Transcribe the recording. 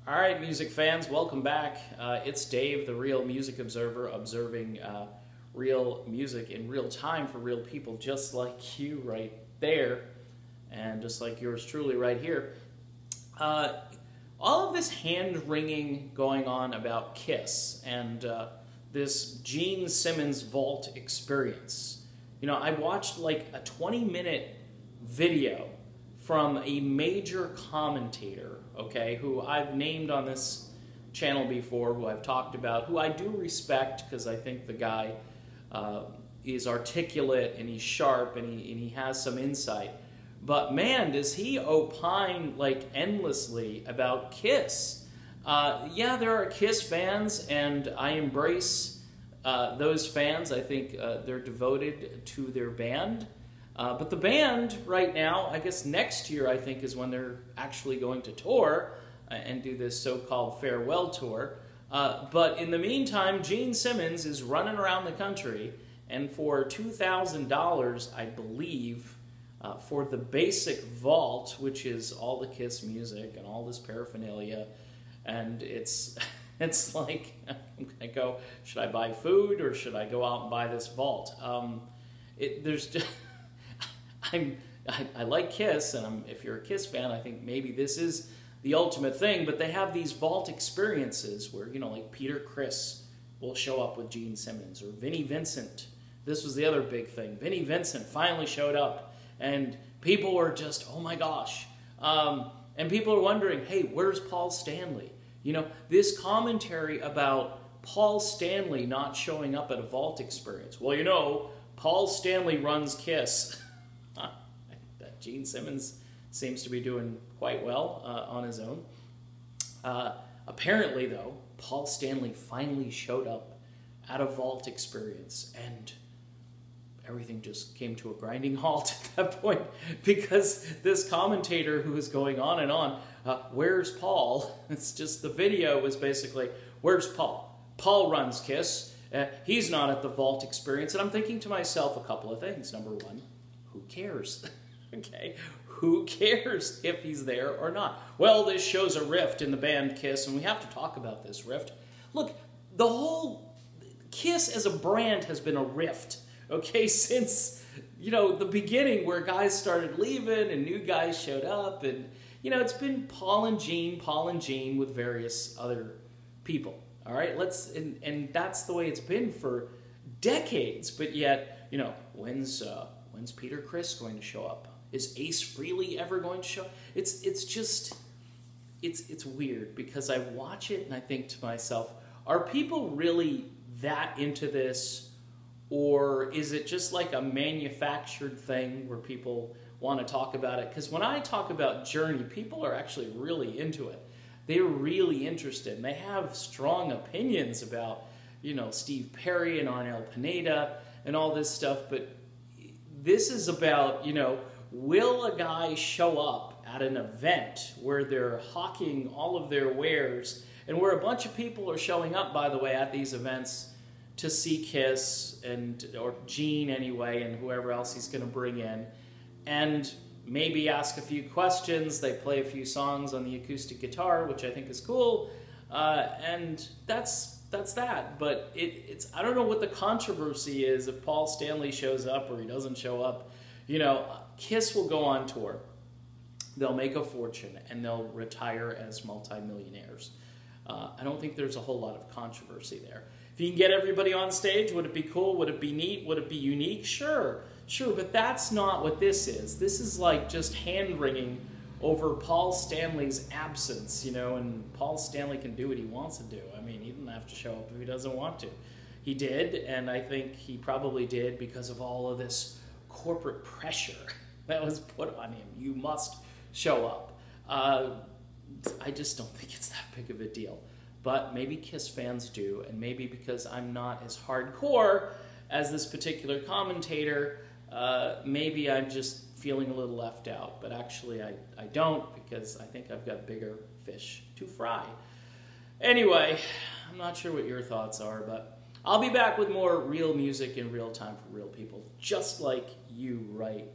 All right, music fans, welcome back. It's Dave, the Real Music Observer, observing real music in real time for real people, just like you right there, and just like yours truly right here. All of this hand-wringing going on about Kiss and this Gene Simmons vault experience. You know, I watched like a 20-minute video from a major commentator, okay, who I've named on this channel before, who I've talked about, who I do respect because I think the guy is articulate and he's sharp and he has some insight. But man, does he opine like endlessly about Kiss. Yeah, there are Kiss fans, and I embrace those fans. I think they're devoted to their band. But the band right now, I guess next year, I think, is when they're actually going to tour and do this so-called farewell tour. But in the meantime, Gene Simmons is running around the country, and for $2,000, I believe, for the basic vault, which is all the Kiss music and all this paraphernalia, and it's like, I'm gonna go, should I buy food or should I go out and buy this vault? There's just... I like Kiss, and if you're a Kiss fan, I think maybe this is the ultimate thing, but they have these vault experiences where, you know, like Criss will show up with Gene Simmons, or Vinnie Vincent. This was the other big thing. Vinnie Vincent finally showed up, and people were just, oh my gosh. And people are wondering, hey, where's Paul Stanley? You know, this commentary about Paul Stanley not showing up at a vault experience. Well, you know, Paul Stanley runs Kiss. Gene Simmons seems to be doing quite well on his own. Apparently, though, Paul Stanley finally showed up at a vault experience, and everything just came to a grinding halt at that point because this commentator who was going on and on, where's Paul? It's just the video was basically, where's Paul? Paul runs Kiss. He's not at the vault experience. And I'm thinking to myself a couple of things. Number one, who cares? Okay, who cares if he's there or not? Well, this shows a rift in the band Kiss, and we have to talk about this rift. Look, the whole Kiss as a brand has been a rift, okay, since, you know, the beginning where guys started leaving and new guys showed up, and, you know, it's been Paul and Gene with various other people, all right? And that's the way it's been for decades, but yet, you know, when's Peter Criss going to show up? Is Ace Frehley ever going to show? It's weird because I watch it and I think to myself, are people really that into this, or is it just like a manufactured thing where people want to talk about it? Because when I talk about Journey, people are actually really into it. They're really interested, and they have strong opinions about, you know, Steve Perry and Arnel Pineda and all this stuff, but this is about, you know, will a guy show up at an event where they're hawking all of their wares, and where a bunch of people are showing up, by the way, at these events to see Kiss, or Gene anyway, and whoever else he's going to bring in, and maybe ask a few questions. They play a few songs on the acoustic guitar, which I think is cool, and that's that. But it's I don't know what the controversy is if Paul Stanley shows up or he doesn't show up. You know, Kiss will go on tour, they'll make a fortune, and they'll retire as multimillionaires. I don't think there's a whole lot of controversy there. If you can get everybody on stage, would it be cool? Would it be neat? Would it be unique? Sure, but that's not what this is. This is like just hand-wringing over Paul Stanley's absence, you know, and Paul Stanley can do what he wants to do. I mean, he didn't have to show up if he doesn't want to. He did, and I think he probably did because of all of this corporate pressure that was put on him. You must show up. I just don't think it's that big of a deal. But maybe Kiss fans do, and maybe because I'm not as hardcore as this particular commentator, maybe I'm just feeling a little left out. But actually I don't, because I think I've got bigger fish to fry. Anyway, I'm not sure what your thoughts are, but I'll be back with more real music in real time for real people, just like you right